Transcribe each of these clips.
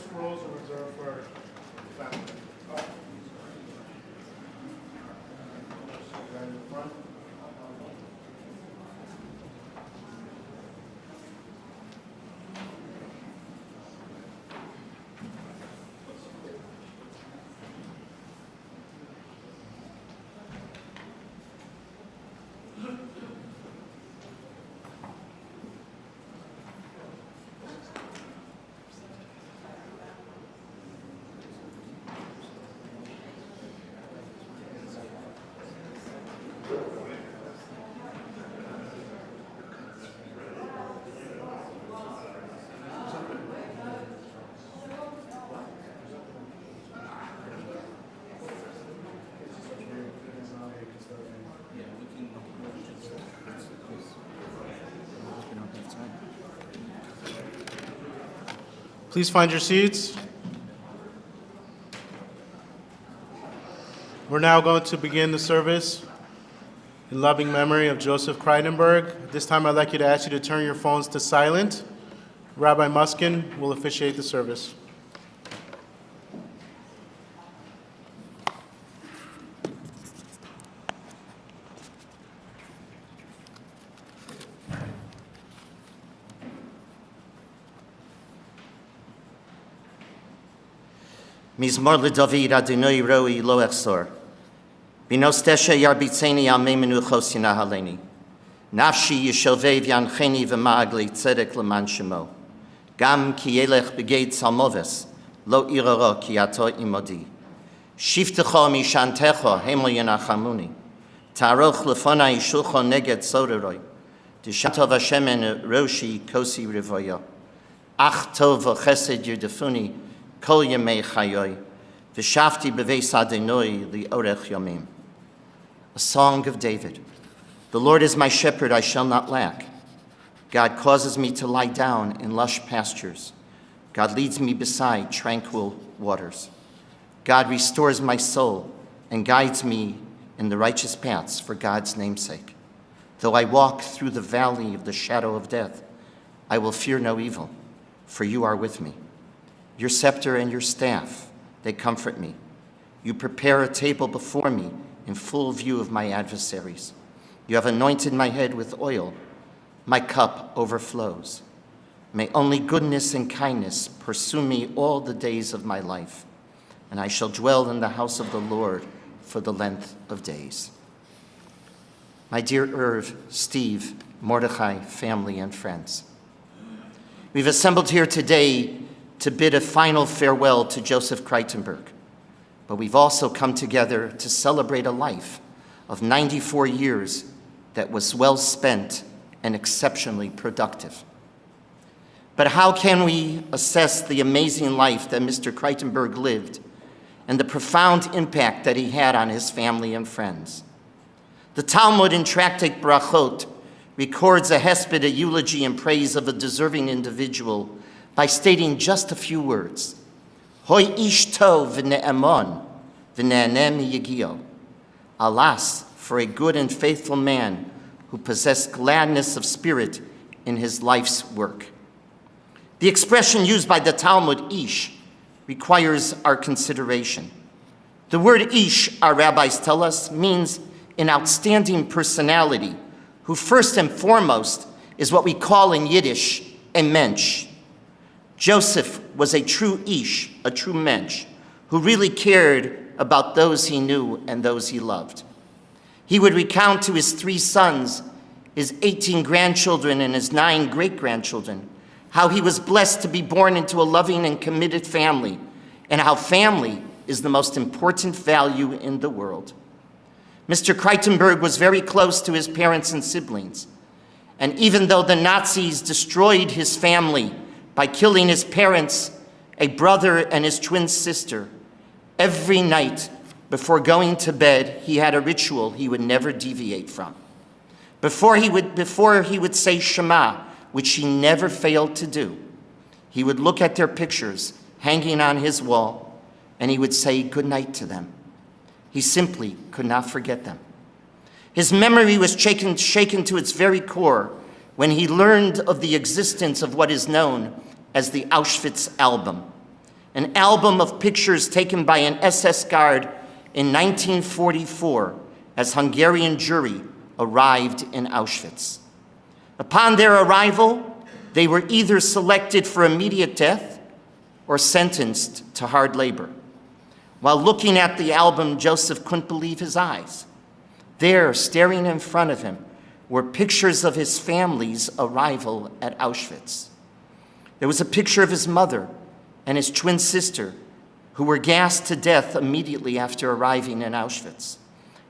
first two rows are reserved for family. Right in the front. Please find your seats. We're now going to begin the service in loving memory of Joseph Kreitenberg. This time I'd like you to ask you to turn your phones to silent. Rabbi Muskin will officiate the service. Mizmor LeDavid Adonai Roi Lo Echsor. Binostesha Yarbitzeni Al Memenuchos Yinahaleni. Nafshi Yishovev Yancheni V'Ma'agli Tzedek L'man Shemo. Gam Ki Yelech Begeit Salmoves. Lo Iroro Ki Ato Imodi. Shiftecho Mishantecho Hemo Yenachamuni. Taroch Lefona Yishucho Neged Soderoi. Dishantov Hashemen Roshi Kosi Rivoyo. Ach Tov Chesed Yudefuni. Kol Yemei Chayoy, V'shafti B'veis Adonai Li'orech Yomim. A song of David. The Lord is my shepherd, I shall not lack. God causes me to lie down in lush pastures. God leads me beside tranquil waters. God restores my soul and guides me in the righteous paths for God's namesake. Though I walk through the valley of the shadow of death, I will fear no evil, for you are with me. Your scepter and your staff, they comfort me. You prepare a table before me in full view of my adversaries. You have anointed my head with oil. My cup overflows. May only goodness and kindness pursue me all the days of my life, and I shall dwell in the house of the Lord for the length of days. My dear Irv, Steve, Mordechai, family, and friends, we've assembled here today to bid a final farewell to Joseph Kreitenberg, but we've also come together to celebrate a life of 94 years that was well spent and exceptionally productive. But how can we assess the amazing life that Mr. Kreitenberg lived and the profound impact that he had on his family and friends? The Talmud in Tractate Brachot records a hesped, a eulogy in praise of a deserving individual, by stating just a few words. Hoi ish tov v'ne'emon v'ne'enem yigio. Alas, for a good and faithful man who possessed gladness of spirit in his life's work. The expression used by the Talmud, ish, requires our consideration. The word ish, our rabbis tell us, means an outstanding personality who first and foremost is what we call in Yiddish a mensch. Joseph was a true ish, a true mensch, who really cared about those he knew and those he loved. He would recount to his 3 sons, his 18 grandchildren, and his 9 great-grandchildren how he was blessed to be born into a loving and committed family, and how family is the most important value in the world. Mr. Kreitenberg was very close to his parents and siblings, and even though the Nazis destroyed his family by killing his parents, a brother, and his twin sister, every night before going to bed, he had a ritual he would never deviate from. Before he would say Shema, which he never failed to do, he would look at their pictures hanging on his wall, and he would say good night to them. He simply could not forget them. His memory was shaken to its very core when he learned of the existence of what is known as the Auschwitz album. an album of pictures taken by an SS guard in 1944 as Hungarian jury arrived in Auschwitz. Upon their arrival, they were either selected for immediate death or sentenced to hard labor. While looking at the album, Joseph couldn't believe his eyes. There, staring in front of him, were pictures of his family's arrival at Auschwitz. There was a picture of his mother and his twin sister, who were gassed to death immediately after arriving in Auschwitz.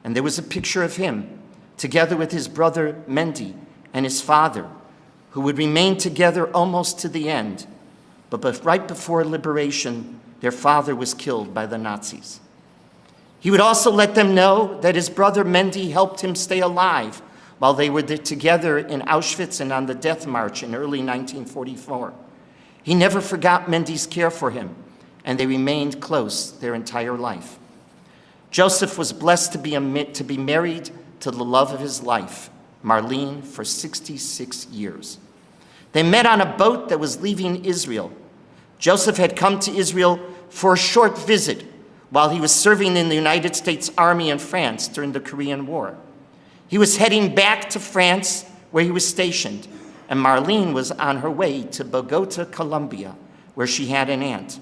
And there was a picture of him, together with his brother Mendy and his father, who would remain together almost to the end. But right before liberation, their father was killed by the Nazis. He would also let them know that his brother Mendy helped him stay alive while they were together in Auschwitz and on the death march in early 1944. He never forgot Mendy's care for him, and they remained close their entire life. Joseph was blessed to be married to the love of his life, Marlene, for 66 years. They met on a boat that was leaving Israel. Joseph had come to Israel for a short visit while he was serving in the United States Army in France during the Korean War. He was heading back to France where he was stationed, and Marlene was on her way to Bogota, Colombia, where she had an aunt.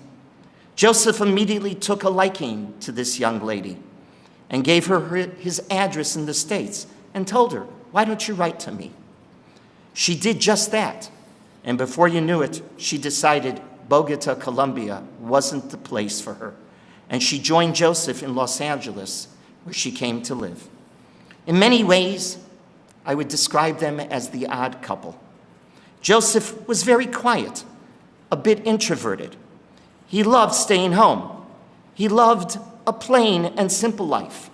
Joseph immediately took a liking to this young lady and gave her his address in the States and told her, "Why don't you write to me?" She did just that, and before you knew it, she decided Bogota, Colombia wasn't the place for her, and she joined Joseph in Los Angeles, where she came to live. In many ways, I would describe them as the odd couple. Joseph was very quiet, a bit introverted. He loved staying home. He loved a plain and simple life.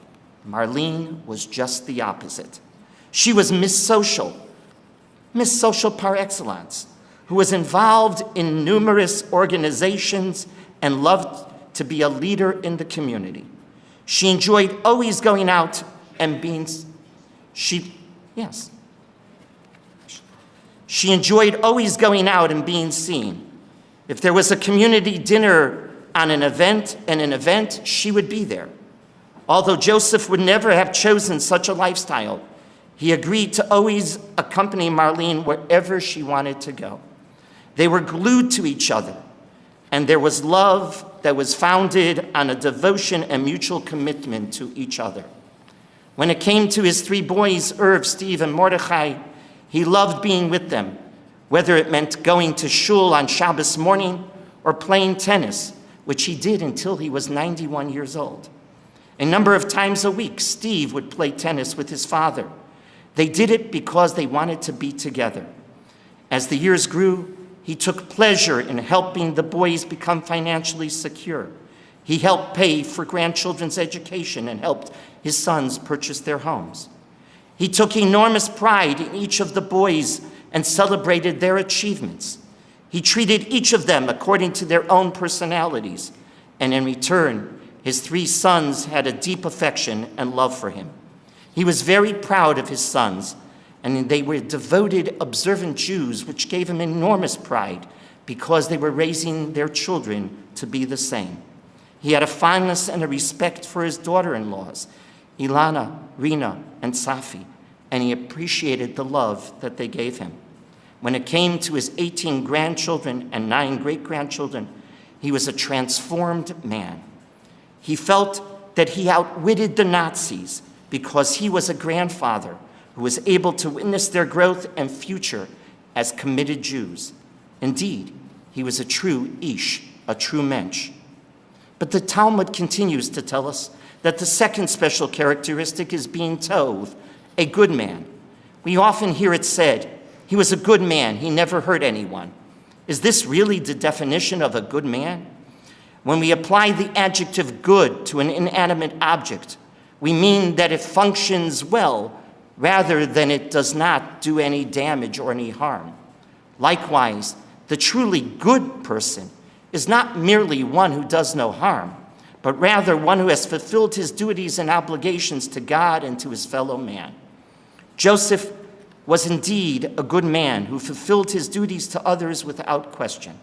Marlene was just the opposite. She was Miss Social par excellence, who was involved in numerous organizations and loved to be a leader in the community. She enjoyed always going out and being, She enjoyed always going out and being seen. If there was a community dinner on an event, she would be there. Although Joseph would never have chosen such a lifestyle, he agreed to always accompany Marlene wherever she wanted to go. They were glued to each other, and there was love that was founded on a devotion and mutual commitment to each other. When it came to his three boys, Irv, Steve, and Mordechai, he loved being with them, whether it meant going to shul on Shabbos morning or playing tennis, which he did until he was 91 years old. A number of times a week, Steve would play tennis with his father. They did it because they wanted to be together. As the years grew, he took pleasure in helping the boys become financially secure. He helped pay for grandchildren's education and helped his sons purchase their homes. He took enormous pride in each of the boys and celebrated their achievements. He treated each of them according to their own personalities, and in return, his three sons had a deep affection and love for him. He was very proud of his sons, and they were devoted, observant Jews, which gave him enormous pride because they were raising their children to be the same. He had a fondness and a respect for his daughter-in-laws, Ilana, Rina, and Safi, and he appreciated the love that they gave him. When it came to his 18 grandchildren and 9 great-grandchildren, he was a transformed man. He felt that he outwitted the Nazis because he was a grandfather who was able to witness their growth and future as committed Jews. Indeed, he was a true ish, a true mensch. But the Talmud continues to tell us that the second special characteristic is being tov, a good man. We often hear it said, he was a good man, he never hurt anyone. Is this really the definition of a good man? When we apply the adjective good to an inanimate object, we mean that it functions well rather than it does not do any damage or any harm. Likewise, the truly good person is not merely one who does no harm, but rather one who has fulfilled his duties and obligations to God and to his fellow man. Joseph was indeed a good man who fulfilled his duties to others without question.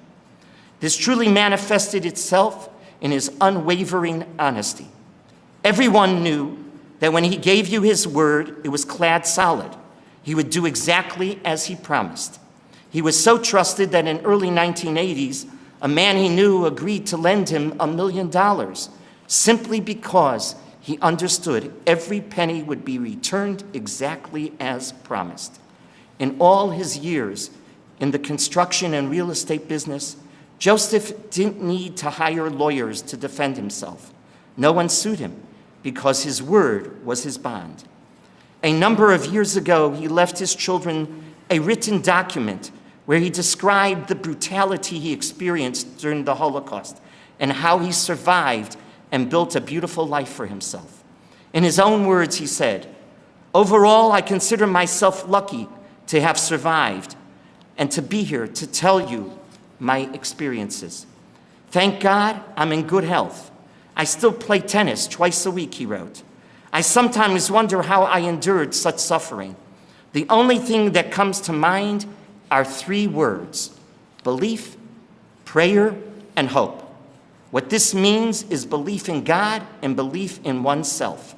This truly manifested itself in his unwavering honesty. Everyone knew that when he gave you his word, it was clad solid. He would do exactly as he promised. He was so trusted that in early 1980s, a man he knew agreed to lend him $1 million simply because he understood every penny would be returned exactly as promised. In all his years in the construction and real estate business, Joseph didn't need to hire lawyers to defend himself. No one sued him because his word was his bond. A number of years ago, he left his children a written document where he described the brutality he experienced during the Holocaust and how he survived and built a beautiful life for himself. In his own words, he said, "Overall, I consider myself lucky to have survived and to be here to tell you my experiences. Thank God I'm in good health. I still play tennis twice a week," he wrote. "I sometimes wonder how I endured such suffering. The only thing that comes to mind are 3 words: belief, prayer, and hope. What this means is belief in God and belief in oneself.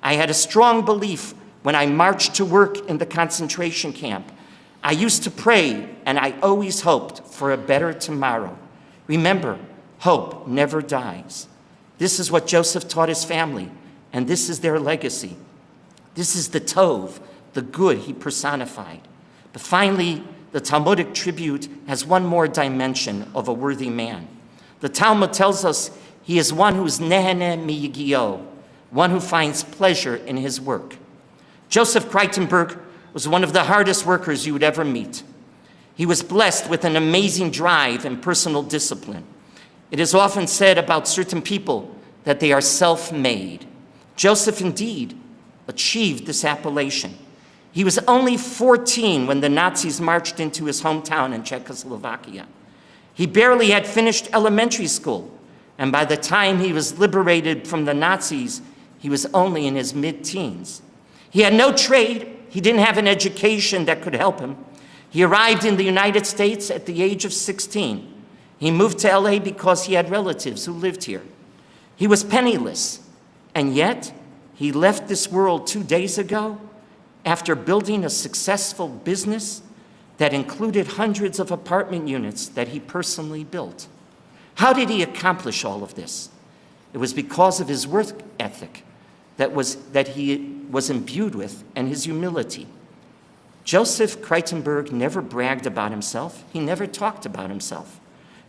I had a strong belief when I marched to work in the concentration camp. I used to pray, and I always hoped for a better tomorrow. Remember, hope never dies." This is what Joseph taught his family, and this is their legacy. This is the Tov, the good he personified. But finally, the Talmudic tribute has one more dimension of a worthy man. The Talmud tells us he is one who's nehene miyigio, one who finds pleasure in his work. Joseph Kreitenberg was one of the hardest workers you would ever meet. He was blessed with an amazing drive and personal discipline. It is often said about certain people that they are self-made. Joseph indeed achieved this appellation. He was only 14 when the Nazis marched into his hometown in Czechoslovakia. He barely had finished elementary school, and by the time he was liberated from the Nazis, he was only in his mid-teens. He had no trade. He didn't have an education that could help him. He arrived in the United States at the age of 16. He moved to LA because he had relatives who lived here. He was penniless, and yet he left this world 2 days ago after building a successful business that included hundreds of apartment units that he personally built. How did he accomplish all of this? It was because of his work ethic that he was imbued with and his humility. Joseph Kreitenberg never bragged about himself. He never talked about himself.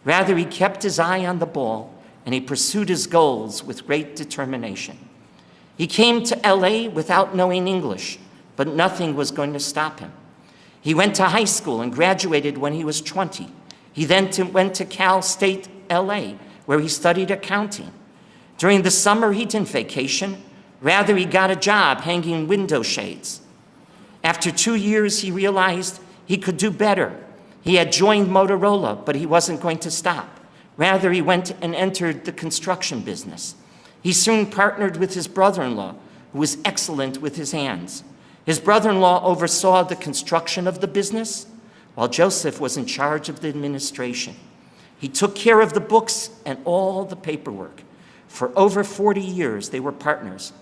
Rather, he kept his eye on the ball and he pursued his goals with great determination. He came to LA without knowing English, but nothing was going to stop him. He went to high school and graduated when he was 20. He then went to Cal State LA, where he studied accounting. During the summer, he didn't vacation. Rather, he got a job hanging window shades. After 2 years, he realized he could do better. He had joined Motorola, but he wasn't going to stop. Rather, he went and entered the construction business. He soon partnered with his brother-in-law, who was excellent with his hands. His brother-in-law oversaw the construction of the business, while Joseph was in charge of the administration. He took care of the books and all the paperwork. For over 40 years, they were partners,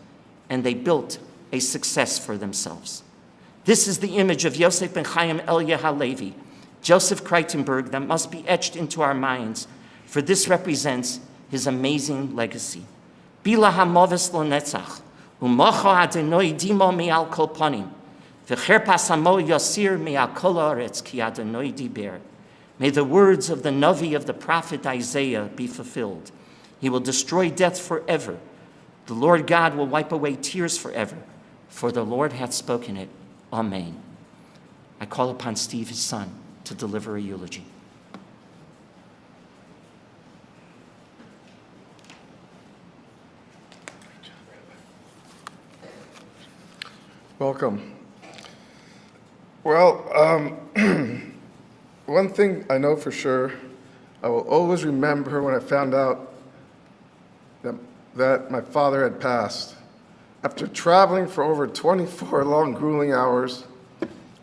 and they built a success for themselves. This is the image of Yosef ben Chaim Elia Halevi, Joseph Kreitenberg, that must be etched into our minds, for this represents his amazing legacy. Bila hamoves lo netzach, umocho Adonai dimo mi'al kol panim, v'cherpas hamo yosir mi'al kol haaretz ki Adonai diber. May the words of the Navi of the prophet Isaiah be fulfilled. He will destroy death forever. The Lord God will wipe away tears forever, for the Lord hath spoken it. Amen. I call upon Steve, his son, to deliver a eulogy. Welcome. Well, one thing I know for sure, I will always remember when I found out that my father had passed. After traveling for over 24 long, grueling hours,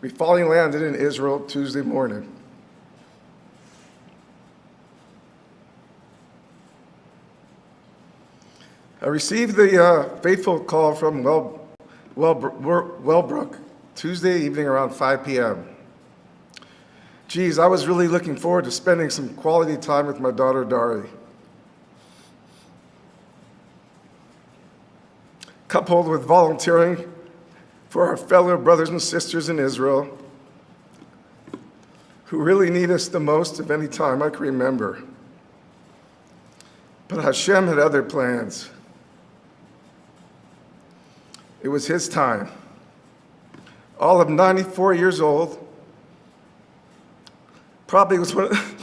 we finally landed in Israel Tuesday morning. I received the faithful call from Wellbrook Tuesday evening around 5 p.m. Geez, I was really looking forward to spending some quality time with my daughter, Dari. Coupled with volunteering for our fellow brothers and sisters in Israel, who really need us the most of any time I can remember. But Hashem had other plans. It was his time. All of 94 years old, probably was one of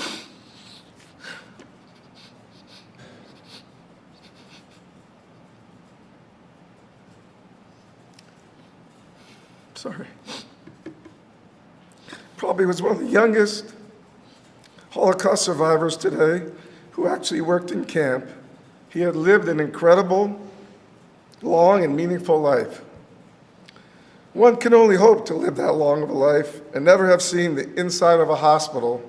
probably was one of the youngest Holocaust survivors today who actually worked in camp. He had lived an incredible, long and meaningful life. One can only hope to live that long of a life and never have seen the inside of a hospital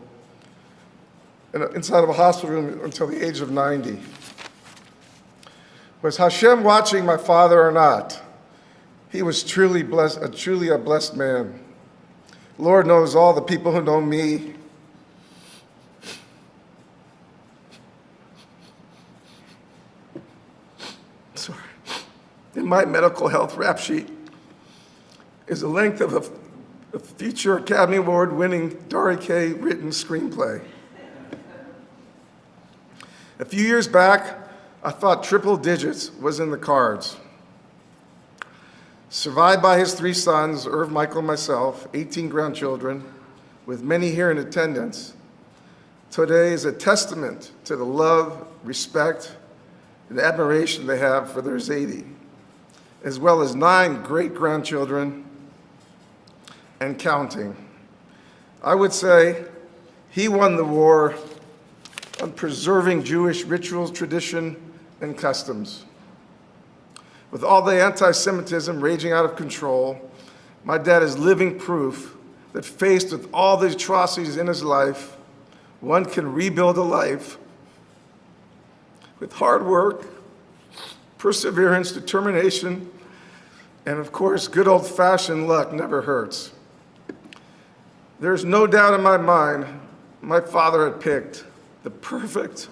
room until the age of 90. Was Hashem watching my father or not? He was truly blessed, truly a blessed man. Lord knows all the people who know me. Sorry. In my medical health rap sheet is the length of a future Academy Award-winning Dari K. written screenplay. A few years back, I thought triple digits was in the cards. Survived by his 3 sons, Irv, Michael, and myself, 18 grandchildren, with many here in attendance, today is a testament to the love, respect, and admiration they have for their Zadie, as well as 9 great-grandchildren and counting. I would say he won the war on preserving Jewish rituals, tradition, and customs. With all the anti-Semitism raging out of control, my dad is living proof that faced with all the atrocities in his life, one can rebuild a life with hard work, perseverance, determination, and of course, good old-fashioned luck never hurts. There's no doubt in my mind my father had picked the perfect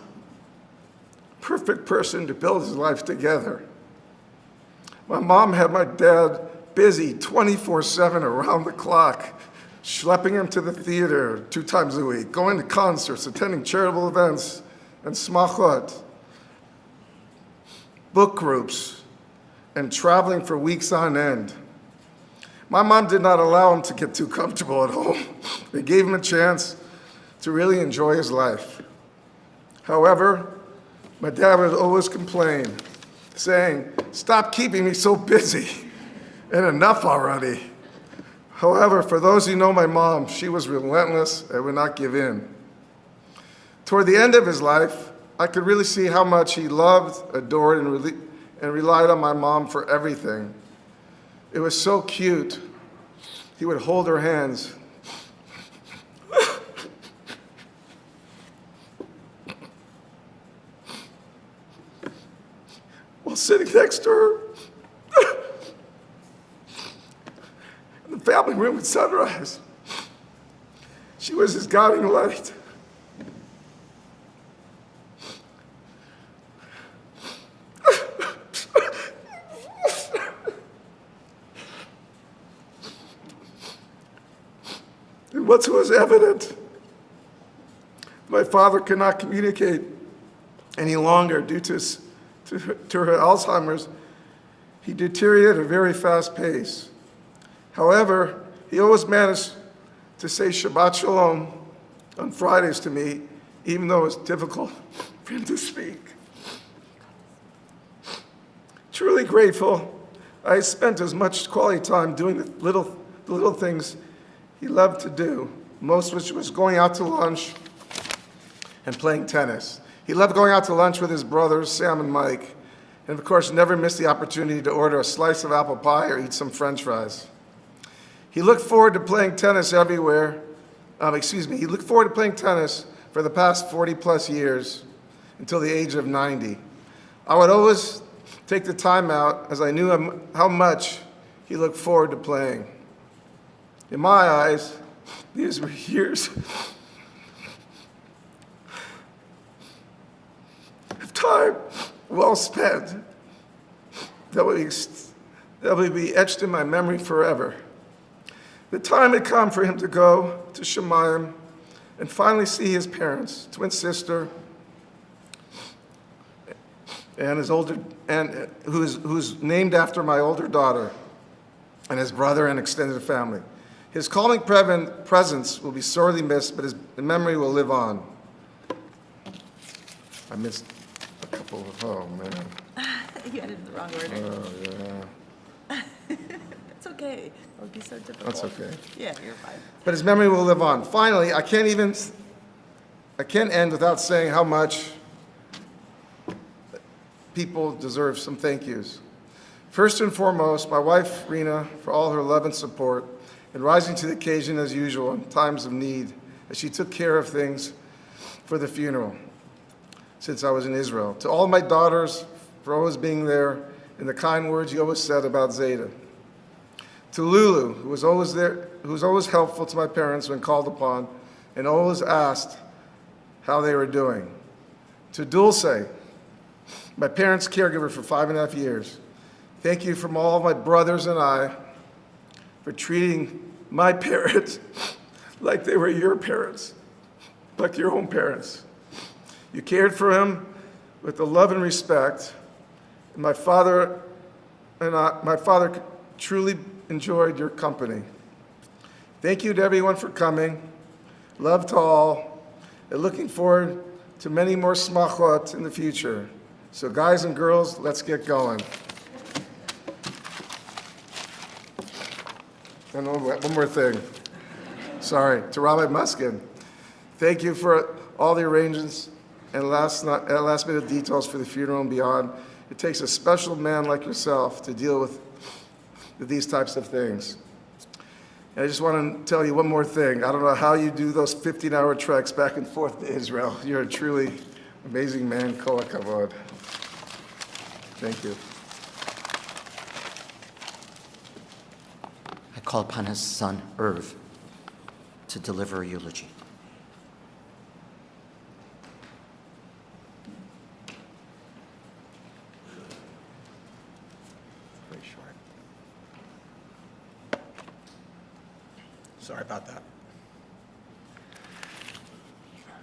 person to build his life together. My mom had my dad busy 24/7 around the clock, schlepping him to the theater 2 times a week, going to concerts, attending charitable events and smachot, book groups, and traveling for weeks on end. My mom did not allow him to get too comfortable at home. They gave him a chance to really enjoy his life. However, my dad would always complain, saying, "Stop keeping me so busy, and enough already." However, for those who know my mom, she was relentless and would not give in. Toward the end of his life, I could really see how much he loved, adored, and relied on my mom for everything. It was so cute. He would hold her hands. While sitting next to her in the family room at sunrise. She was his guiding light. And what was evident, my father could not communicate any longer due to her Alzheimer's. He deteriorated at a very fast pace. However, he always managed to say Shabbat Shalom on Fridays to me, even though it was difficult for him to speak. Truly grateful, I spent as much quality time doing the little things he loved to do, most of which was going out to lunch and playing tennis. He loved going out to lunch with his brothers, Sam and Mike, and of course never missed the opportunity to order a slice of apple pie or eat some French fries. He looked forward to playing tennis everywhere. He looked forward to playing tennis for the past 40 plus years until the age of 90. I would always take the time out, as I knew how much he looked forward to playing. In my eyes, these were years of time well spent that will be etched in my memory forever. The time had come for him to go to Shemayim and finally see his parents, twin sister, and who's named after my older daughter, and his brother and extended family. His calming presence will be sorely missed, but his memory will live on. I missed a couple of, oh man. You added the wrong word. Oh, yeah. That's okay. That would be so difficult. That's okay. Yeah, you're fine. But his memory will live on. Finally, I can't end without saying how much people deserve some thank yous. First and foremost, my wife, Rena, for all her love and support, and rising to the occasion as usual in times of need, as she took care of things for the funeral since I was in Israel. To all my daughters, for always being there, and the kind words you always said about Zeta. To Lulu, who was always there, who was always helpful to my parents when called upon, and always asked how they were doing. To Dulce, my parents' caregiver for 5.5 years. Thank you from all of my brothers and I for treating my parents like they were your parents, like your own parents. You cared for him with the love and respect. And my father truly enjoyed your company. Thank you to everyone for coming. Love to all, and looking forward to many more smachot in the future. So guys and girls, let's get going. And one more thing. Sorry, to Rabbi Muskin. Thank you for all the arrangements and last minute details for the funeral and beyond. It takes a special man like yourself to deal with these types of things. And I just want to tell you one more thing. I don't know how you do those 15-hour treks back and forth to Israel. You're a truly amazing man. Kol hakavod. Thank you. I call upon his son, Irv, to deliver a eulogy. Very short. Sorry about that.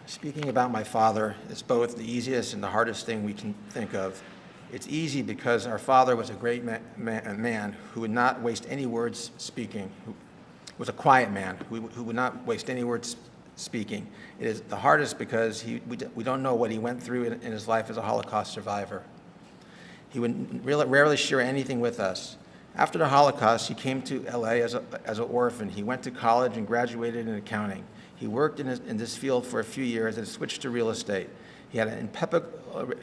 Speaking about my father is both the easiest and the hardest thing we can think of. It's easy because our father was a great man who would not waste any words speaking, who was a quiet man who would not waste any words speaking. It is the hardest because we don't know what he went through in his life as a Holocaust survivor. He would rarely share anything with us. After the Holocaust, he came to LA as an orphan. He went to college and graduated in accounting. He worked in this field for a few years and switched to real estate. He had an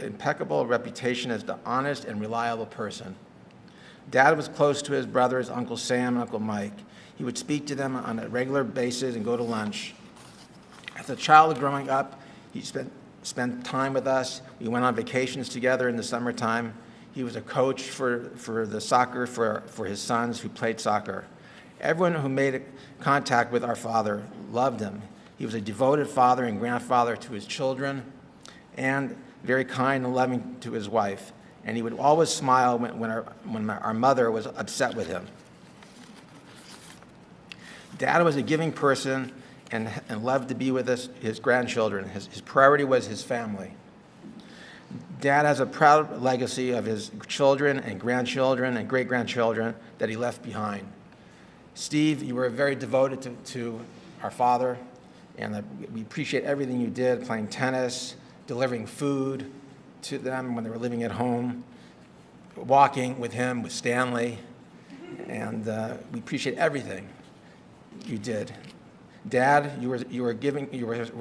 impeccable reputation as the honest and reliable person. Dad was close to his brothers, Uncle Sam and Uncle Mike. He would speak to them on a regular basis and go to lunch. As a child growing up, he spent time with us. We went on vacations together in the summertime. He was a coach for the soccer for his sons who played soccer. Everyone who made contact with our father loved him. He was a devoted father and grandfather to his children, and very kind and loving to his wife. And he would always smile when our mother was upset with him. Dad was a giving person and loved to be with his grandchildren. His priority was his family. Dad has a proud legacy of his children and grandchildren and great-grandchildren that he left behind. Steve, you were very devoted to our father, and we appreciate everything you did, playing tennis, delivering food to them when they were living at home, walking with him, with Stanley, and we appreciate everything you did. Dad, you were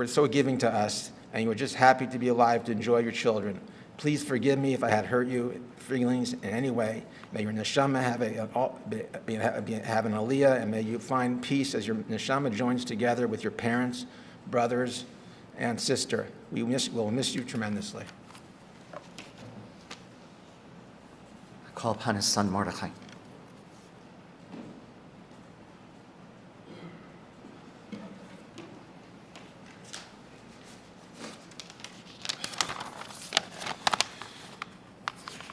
so giving to us, and you were just happy to be alive to enjoy your children. Please forgive me if I had hurt your feelings in any way. May your neshama have an aliyah, and may you find peace as your neshama joins together with your parents, brothers, and sister. We'll miss you tremendously. call upon his son Mordechai.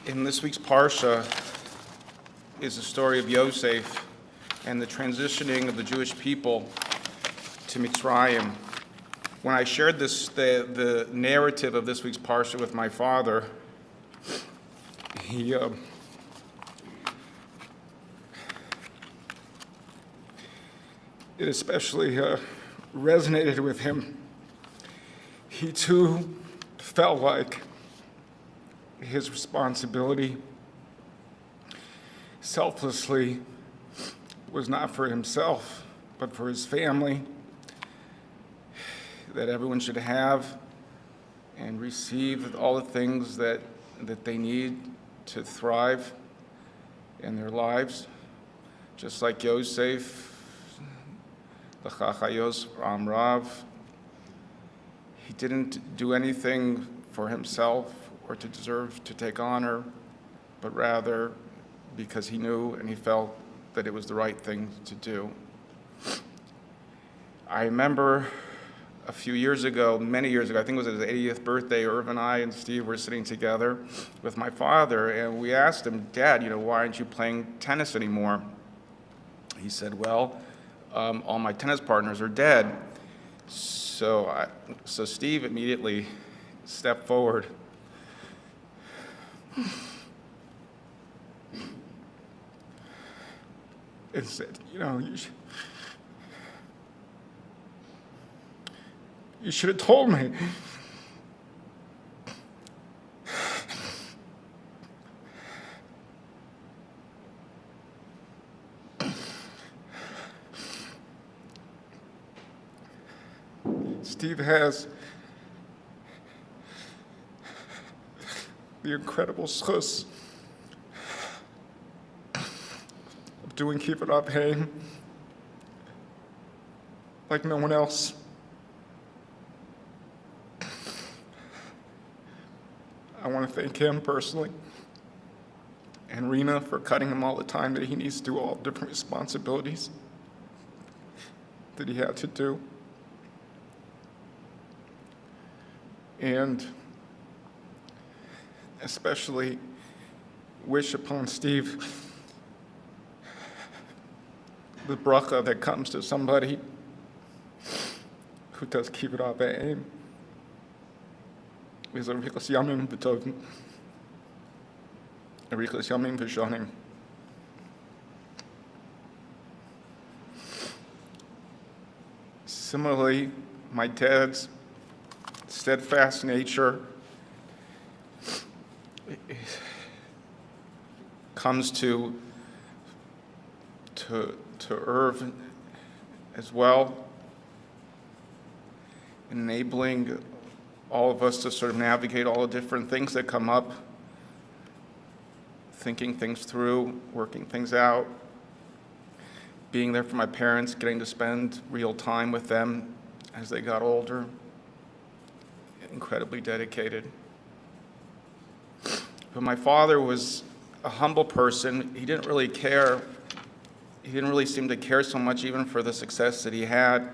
In this week's Parsha is the story of Yosef and the transitioning of the Jewish people to Mitzrayim. When I shared the narrative of this week's Parsha with my father, it especially resonated with him. He too felt like his responsibility selflessly was not for himself, but for his family, that everyone should have and receive all the things that they need to thrive in their lives. Just like Yosef, the Chachayos Amrav, he didn't do anything for himself or to deserve to take honor, but rather because he knew and he felt that it was the right thing to do. I remember a few years ago, many years ago, I think it was his 80th birthday, Irv and I and Steve were sitting together with my father, and we asked him, Dad, why aren't you playing tennis anymore? He said, well, all my tennis partners are dead. So Steve immediately stepped forward and said, you should have told me. Steve has the incredible schus of doing kibbutz pain like no one else. I want to thank him personally and Rena for cutting him all the time that he needs to do all different responsibilities that he had to do. And especially wish upon Steve the bracha that comes to somebody who does kibbutz b'aim. Is arichas yamim v'tovim, arichas yamim v'shonim. Similarly, my dad's steadfast nature comes to Irv as well, enabling all of us to sort of navigate all the different things that come up, thinking things through, working things out, being there for my parents, getting to spend real time with them as they got older, incredibly dedicated. But my father was a humble person. He didn't really care. He didn't really seem to care so much even for the success that he had.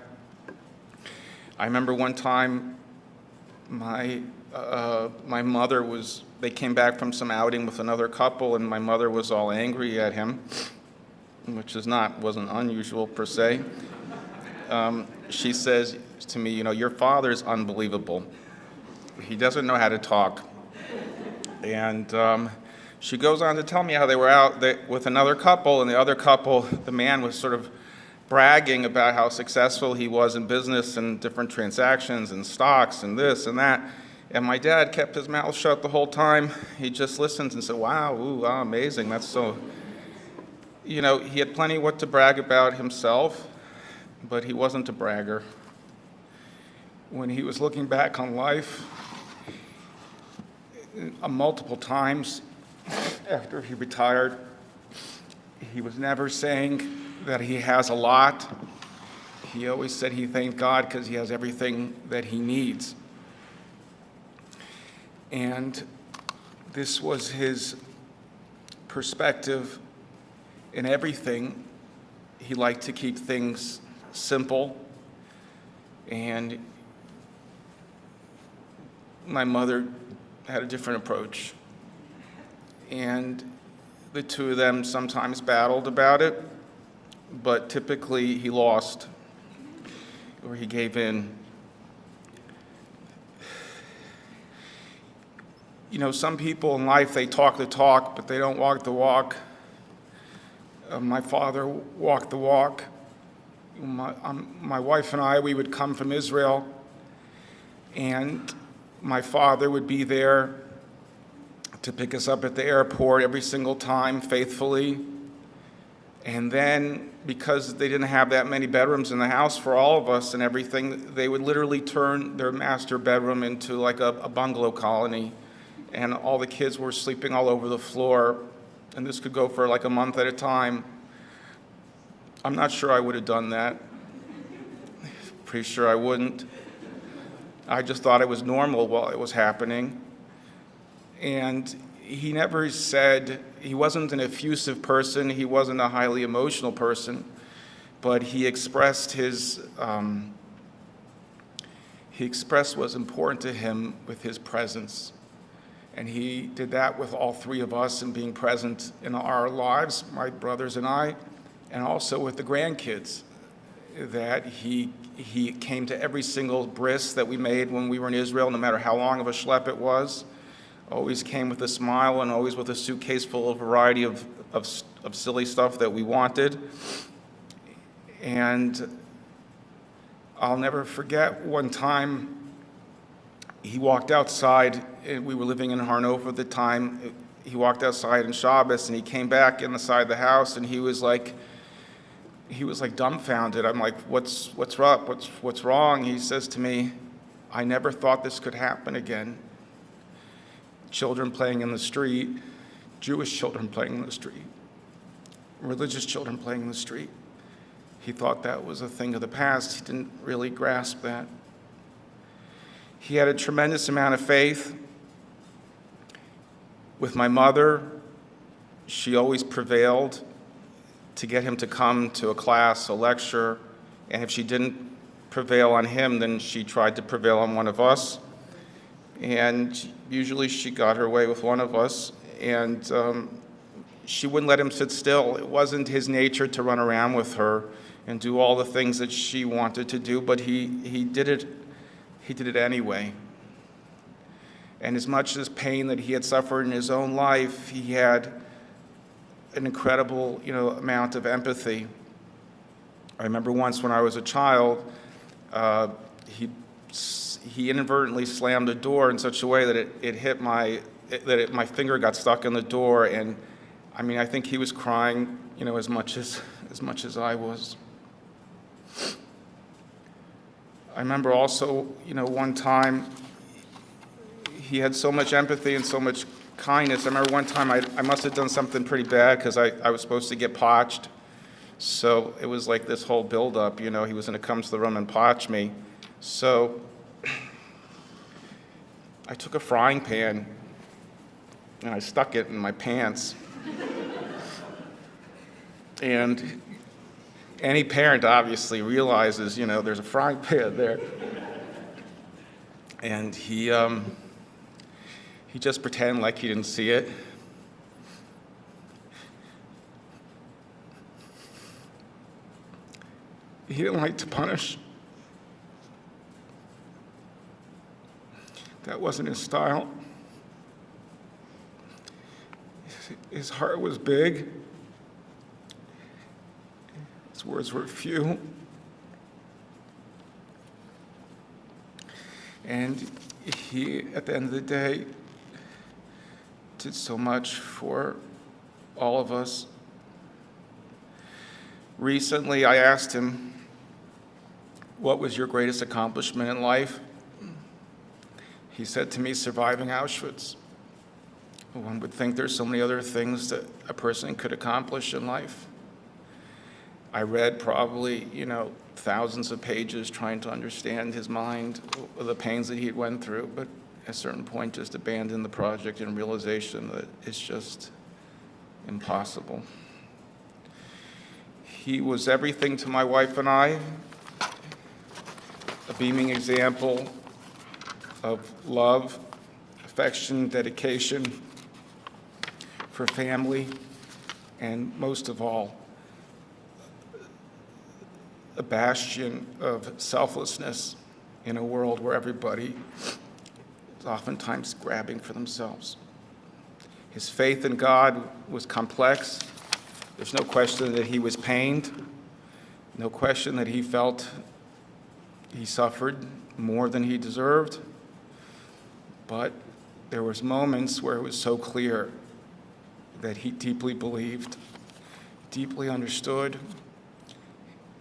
I remember one time my mother they came back from some outing with another couple, and my mother was all angry at him, which wasn't unusual per se. She says to me, your father's unbelievable. He doesn't know how to talk. And she goes on to tell me how they were out with another couple, and the other couple, the man was sort of bragging about how successful he was in business and different transactions and stocks and this and that. And my dad kept his mouth shut the whole time. He just listened and said, wow, amazing. That's so, he had plenty what to brag about himself, but he wasn't a bragger. When he was looking back on life, multiple times after he retired, he was never saying that he has a lot. He always said he thanked God because he has everything that he needs. And this was his perspective in everything. He liked to keep things simple, and my mother had a different approach. And the two of them sometimes battled about it, but typically he lost or he gave in. You know, some people in life, they talk the talk, but they don't walk the walk. My father walked the walk. My wife and I, we would come from Israel, and my father would be there to pick us up at the airport every single time, faithfully. And then, because they didn't have that many bedrooms in the house for all of us and everything, they would literally turn their master bedroom into like a bungalow colony. And all the kids were sleeping all over the floor. And this could go for like a month at a time. I'm not sure I would have done that. Pretty sure I wouldn't. I just thought it was normal while it was happening. And he never said, he wasn't an effusive person, he wasn't a highly emotional person, but he expressed what's important to him with his presence. And he did that with all three of us and being present in our lives, my brothers and I, and also with the grandkids, that he came to every single bris that we made when we were in Israel, no matter how long of a schlep it was. Always came with a smile and always with a suitcase full of a variety of silly stuff that we wanted. And I'll never forget one time he walked outside. We were living in Harnover at the time. He walked outside in Shabbos and he came back inside the house and he was like dumbfounded. I'm like, what's up? What's wrong? He says to me, I never thought this could happen again. Children playing in the street, Jewish children playing in the street, religious children playing in the street. He thought that was a thing of the past. He didn't really grasp that. He had a tremendous amount of faith. With my mother, she always prevailed to get him to come to a class, a lecture, and if she didn't prevail on him, then she tried to prevail on one of us. And usually she got her way with one of us, and she wouldn't let him sit still. It wasn't his nature to run around with her and do all the things that she wanted to do, but he did it anyway. And as much as pain that he had suffered in his own life, he had an incredible, amount of empathy. I remember once when I was a child, he inadvertently slammed the door in such a way that my finger got stuck in the door, and I think he was crying, as much as I was. I remember also, one time he had so much empathy and so much kindness. I remember one time I must have done something pretty bad because I was supposed to get potched. So it was like this whole buildup, he was going to come to the room and potch me. So I took a frying pan and I stuck it in my pants. And any parent obviously realizes, there's a frying pan there. And he just pretended like he didn't see it. He didn't like to punish. That wasn't his style. His heart was big. His words were few. And he, at the end of the day, did so much for all of us. Recently, I asked him, what was your greatest accomplishment in life? He said to me, surviving Auschwitz. One would think there's so many other things that a person could accomplish in life. I read probably, thousands of pages trying to understand his mind, the pains that he went through, but at a certain point just abandoned the project in realization that it's impossible. He was everything to my wife and I, a beaming example of love, affection, dedication for family, and most of all, a bastion of selflessness in a world where everybody is oftentimes grabbing for themselves. His faith in God was complex. There's no question that he was pained, no question that he felt he suffered more than he deserved, but there was moments where it was so clear that he deeply believed, deeply understood,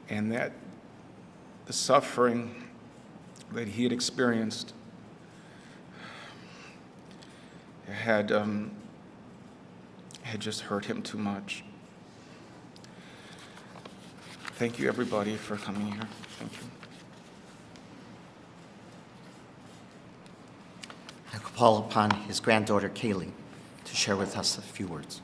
and that the suffering that he had experienced had just hurt him too much. Thank you, everybody, for coming here. Thank you. I call upon his granddaughter, Kaylee, to share with us a few words.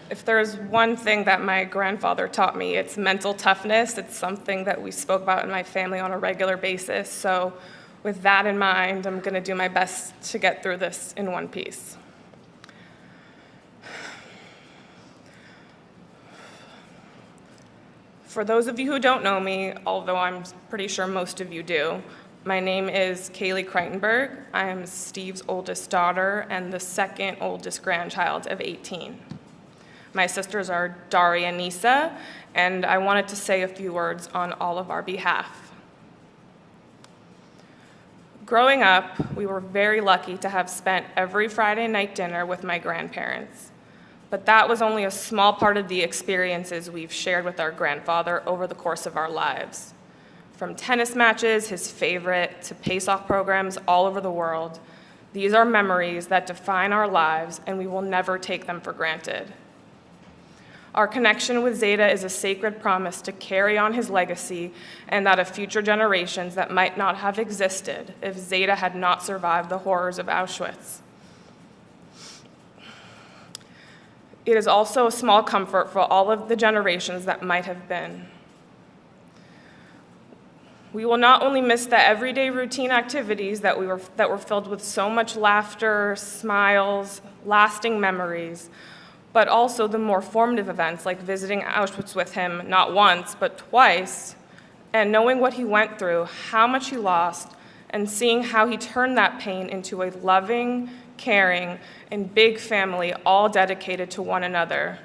If there's one thing that my grandfather taught me, it's mental toughness. It's something that we spoke about in my family on a regular basis. So with that in mind, I'm going to do my best to get through this in one piece. For those of you who don't know me, although I'm pretty sure most of you do, my name is Kaylee Kreitenberg. I am Steve's oldest daughter and the second oldest grandchild of 18. My sisters are Daria and Nisa, and I wanted to say a few words on all of our behalf. Growing up, we were very lucky to have spent every Friday night dinner with my grandparents. But that was only a small part of the experiences we've shared with our grandfather over the course of our lives. From tennis matches, his favorite, to pace-off programs all over the world, these are memories that define our lives, and we will never take them for granted. Our connection with Zeta is a sacred promise to carry on his legacy and that of future generations that might not have existed if Zeta had not survived the horrors of Auschwitz. It is also a small comfort for all of the generations that might have been. We will not only miss the everyday routine activities that were filled with so much laughter, smiles, lasting memories, but also the more formative events like visiting Auschwitz with him not once, but twice, and knowing what he went through, how much he lost, and seeing how he turned that pain into a loving, caring, and big family all dedicated to one another.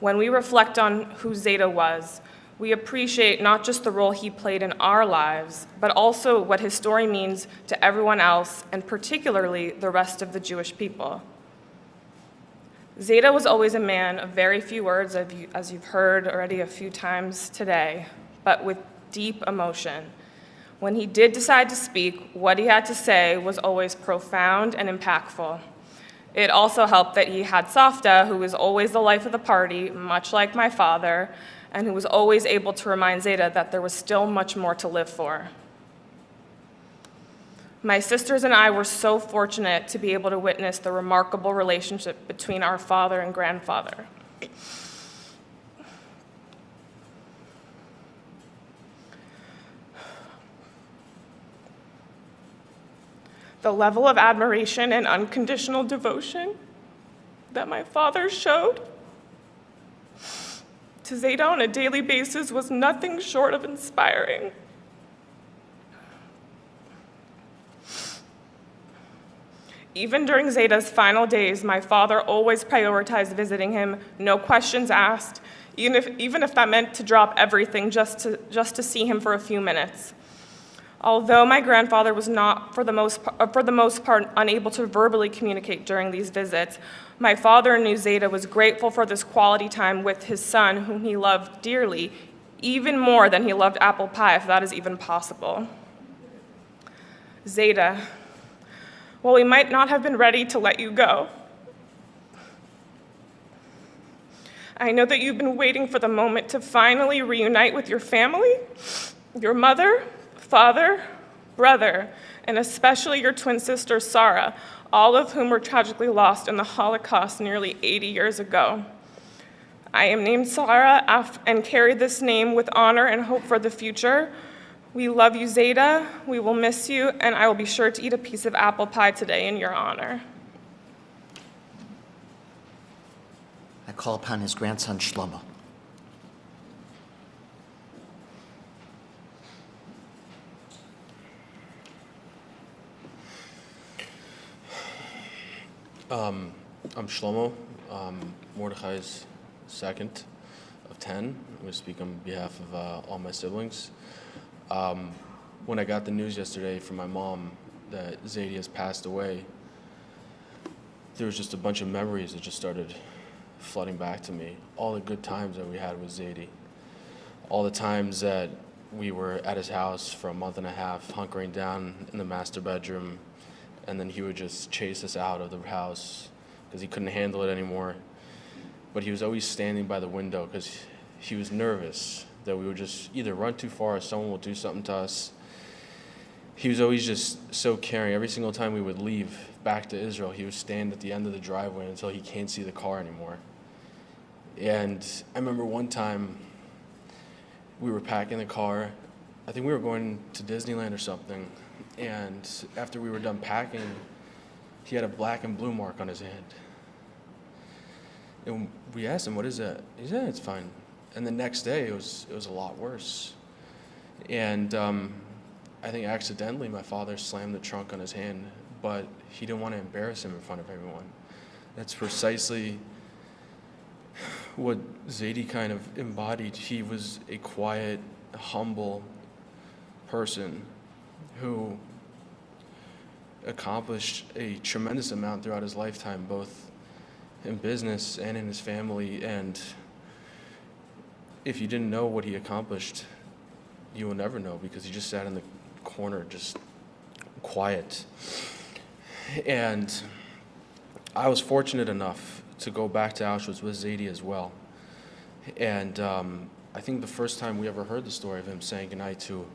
When we reflect on who Zeta was, we appreciate not just the role he played in our lives, but also what his story means to everyone else, and particularly the rest of the Jewish people. Zeta was always a man of very few words, as you've heard already a few times today, but with deep emotion. When he did decide to speak, what he had to say was always profound and impactful. It also helped that he had Safta, who was always the life of the party, much like my father, and who was always able to remind Zeta that there was still much more to live for. My sisters and I were so fortunate to be able to witness the remarkable relationship between our father and grandfather. The level of admiration and unconditional devotion that my father showed to Zeta on a daily basis was nothing short of inspiring. Even during Zeta's final days, my father always prioritized visiting him, no questions asked, even if that meant to drop everything just to see him for a few minutes. Although my grandfather was not, for the most part, unable to verbally communicate during these visits, my father knew Zeta was grateful for this quality time with his son, whom he loved dearly, even more than he loved apple pie, if that is even possible. Zeta, while we might not have been ready to let you go, I know that you've been waiting for the moment to finally reunite with your family, your mother, father, brother, and especially your twin sister, Sarah, all of whom were tragically lost in the Holocaust nearly 80 years ago. I am named Sarah and carry this name with honor and hope for the future. We love you, Zeta. We will miss you, and I will be sure to eat a piece of apple pie today in your honor. I call upon his grandson, Schlomo. I'm Schlomo, Mordechai's second of 10. I'm going to speak on behalf of all my siblings. When I got the news yesterday from my mom that Zadie has passed away, there was just a bunch of memories that just started flooding back to me. All the good times that we had with Zadie. All the times that we were at his house for a month and a half, hunkering down in the master bedroom, and then he would just chase us out of the house because he couldn't handle it anymore. But he was always standing by the window because he was nervous that we would just either run too far or someone will do something to us. He was always just so caring. Every single time we would leave back to Israel, he would stand at the end of the driveway until he can't see the car anymore. And I remember one time we were packing the car. I think we were going to Disneyland or something. And after we were done packing, he had a black and blue mark on his hand. And we asked him, "What is that?" He said, "It's fine." And the next day, it was a lot worse. And I think accidentally my father slammed the trunk on his hand, but he didn't want to embarrass him in front of everyone. That's precisely what Zadie kind of embodied. He was a quiet, humble person who accomplished a tremendous amount throughout his lifetime, both in business and in his family. And if you didn't know what he accomplished, you will never know, because he just sat in the corner, just quiet. And I was fortunate enough to go back to Auschwitz with Zadie as well. And I think the first time we ever heard the story of him saying goodnight to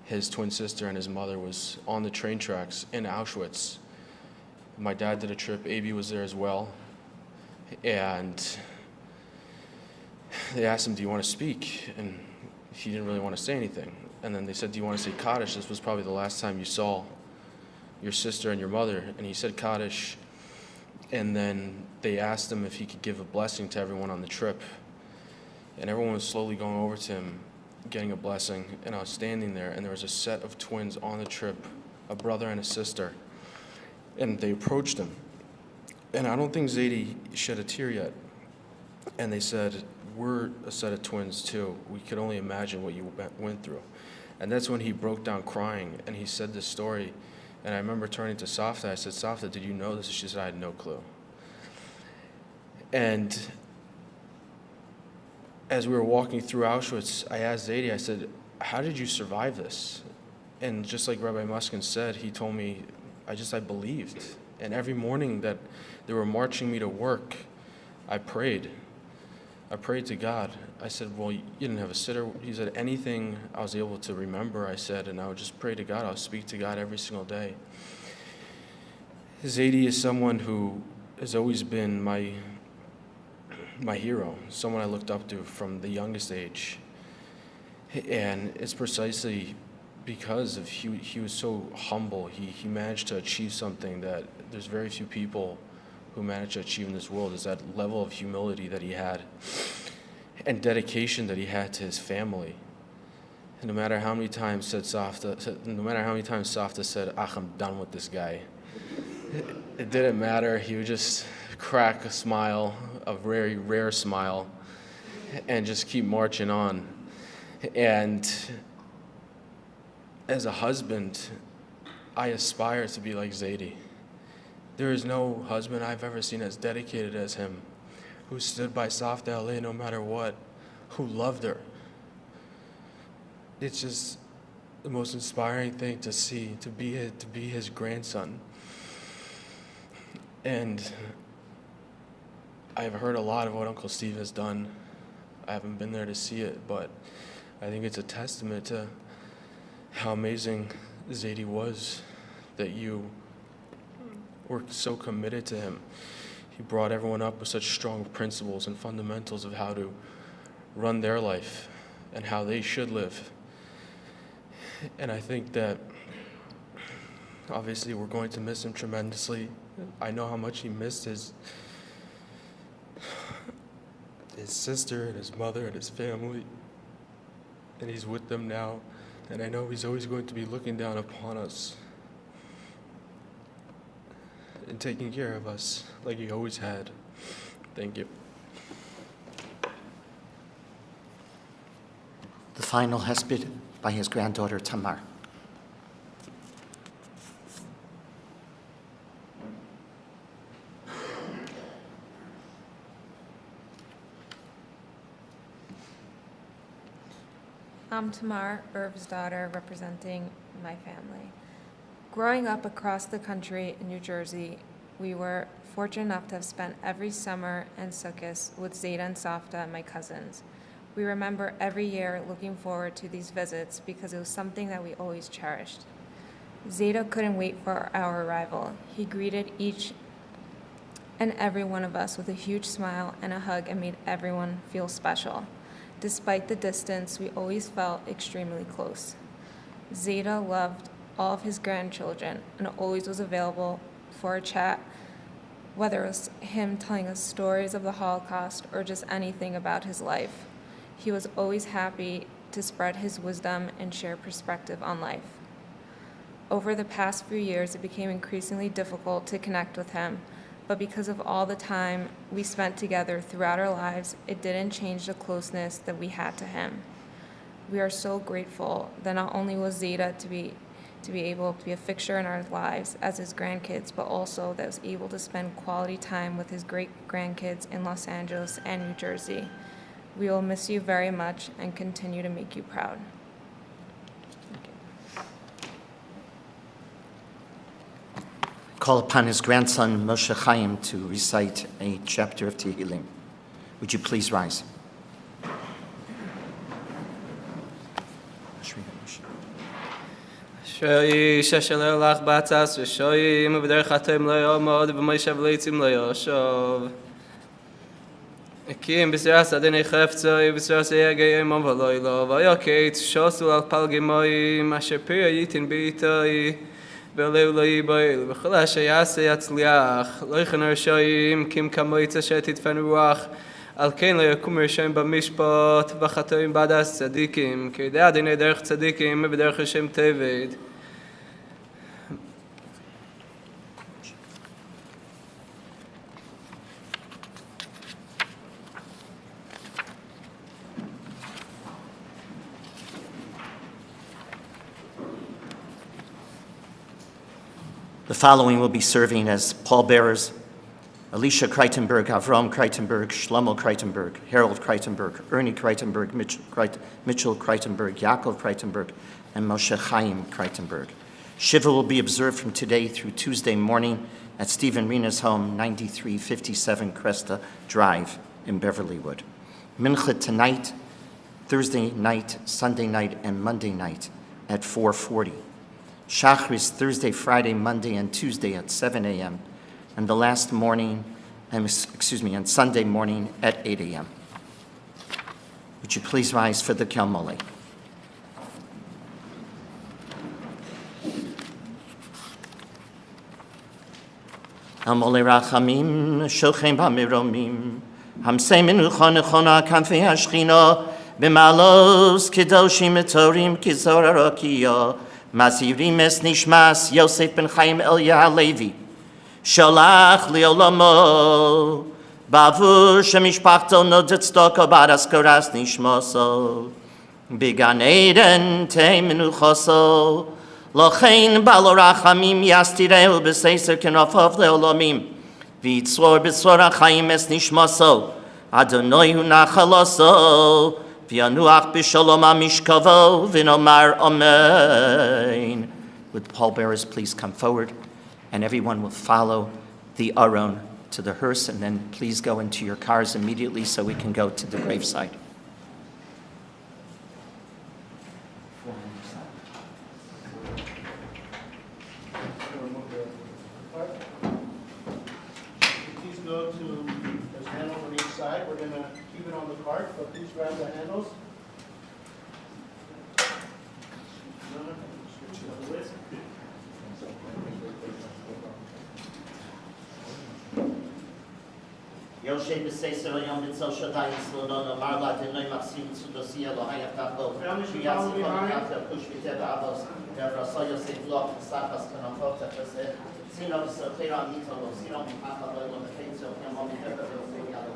his twin sister and his mother was on the train tracks in Auschwitz. My dad did a trip, Avi was there as well, and they asked him, "Do you want to speak?" And he didn't really want to say anything. And then they said, "Do you want to say Kaddish? This was probably the last time you saw your sister and your mother." And he said Kaddish, and then they asked him if he could give a blessing to everyone on the trip. And everyone was slowly going over to him, getting a blessing, and I was standing there, and there was a set of twins on the trip, a brother and a sister, and they approached him. And I don't think Zadie shed a tear yet. And they said, "We're a set of twins too. We could only imagine what you went through." And that's when he broke down crying, and he said this story. And I remember turning to Safta, I said, "Safta, did you know this?" She said, "I had no clue." And as we were walking through Auschwitz, I asked Zadie, I said, "How did you survive this?" And just like Rabbi Muskin said, he told me, I believed. And every morning that they were marching me to work, I prayed. I prayed to God. I said, "Well, you didn't have a sitter." He said, "Anything I was able to remember," I said, and I would just pray to God. I would speak to God every single day. Zadie is someone who has always been my hero, someone I looked up to from the youngest age. And it's precisely because of he was so humble. He managed to achieve something that there's very few people who manage to achieve in this world, is that level of humility that he had and dedication that he had to his family. And no matter how many times Safta said, "I'm done with this guy," it didn't matter. He would just crack a smile, a very rare smile, and just keep marching on. And as a husband, I aspire to be like Zadie. There is no husband I've ever seen as dedicated as him, who stood by Safta LA no matter what, who loved her. It's just the most inspiring thing to see, to be his grandson. And I've heard a lot of what Uncle Steve has done. I haven't been there to see it, but I think it's a testament to how amazing Zadie was, that you were so committed to him. He brought everyone up with such strong principles and fundamentals of how to run their life and how they should live. And I think that obviously we're going to miss him tremendously. I know how much he missed his sister and his mother and his family, and he's with them now, and I know he's always going to be looking down upon us and taking care of us like he always had. Thank you. The final hesped by his granddaughter Tamar. I'm Tamar, Irv's daughter, representing my family. Growing up across the country in New Jersey, we were fortunate enough to have spent every summer and Sukkot with Zeta and Safta, my cousins. We remember every year looking forward to these visits because it was something that we always cherished. Zeta couldn't wait for our arrival. He greeted each and every one of us with a huge smile and a hug and made everyone feel special. Despite the distance, we always felt extremely close. Zeta loved all of his grandchildren and always was available for a chat, whether it was him telling us stories of the Holocaust or just anything about his life. He was always happy to spread his wisdom and share perspective on life. Over the past few years, it became increasingly difficult to connect with him, but because of all the time we spent together throughout our lives, it didn't change the closeness that we had to him. We are so grateful that not only was Zeta to be able to be a fixture in our lives as his grandkids, but also that was able to spend quality time with his great-grandkids in Los Angeles and New Jersey. We will miss you very much and continue to make you proud. Call upon his grandson Moshe Chaim to recite a chapter of Tehillim. Would you please rise? Shoyi sheshelel lach batzas v'shoyi mevder chatem lo yomod v'moishav leitzim lo yoshov. Kim b'siras adinei cheftzoi b'siras yegei imam v'loi lo v'yokeit shosul al palgimoyim asher pir yitin b'itoi v'leu lo yiboil v'chol asher yaseh yatzliach lo yichaner shoyim kim kamoitz asher titfen ruach al kein lo yakum rishoyim b'mishpat v'chatoyim badas tzadikim ki yidei adinei derech tzadikim v'derech Hashem teved. The following will be serving as pallbearers: Alicia Kreitenberg, Avram Kreitenberg, Schlomo Kreitenberg, Harold Kreitenberg, Ernie Kreitenberg, Mitchell Kreitenberg, Yaakov Kreitenberg, and Moshe Chaim Kreitenberg. Shiva will be observed from today through Tuesday morning at Stephen Rena's home, 9357 Cresta Drive in Beverlywood. Mincha tonight, Thursday night, Sunday night, and Monday night at 4:40. Shachris Thursday, Friday, Monday, and Tuesday at 7 a.m. and the last morning, and Sunday morning at 8 a.m. Would you please rise for the Kelmole? Elmole Rachamim, Shochem Bamiromim, Hamsei Menucha Nechona Kanfei Hashchina, B'malos Kedoshim Etorim Kizor Arakiya, Mazirim Es Nishmas Yosef Ben Chaim Elia Halevi, Sholach Liolamo, Bavur Shemishpachto Nodet Stoko Baras Koras Nishmoso, Bigan Eden Te Menuchoso, Lochein Balorachamim Yastireu B'Seiser Kenofov Leolomim, Vitzor B'Tzor HaChaim Es Nishmoso, Adonai Hu Nachaloso, V'yanuach b'shalom amishkavo v'nomar amen. Would the pallbearers please come forward, and everyone will follow the Aron to the hearse, and then please go into your cars immediately so we can go to the graveside. Please go to, there's handles on each side. We're going to keep it on the cart, but please grab the handles. Yoshe b'seisel yom b'tzel shaddai yitzlonon omar la denoi maksim tzudosi Elohai avtavo shiyatzi kol kafel kush v'teva avos v'raso Yosef loch v'sachas kanachot tefeseh sino v'sotera mitolo sino v'chachal lo v'feitzo yamom v'teva v'osei yalo.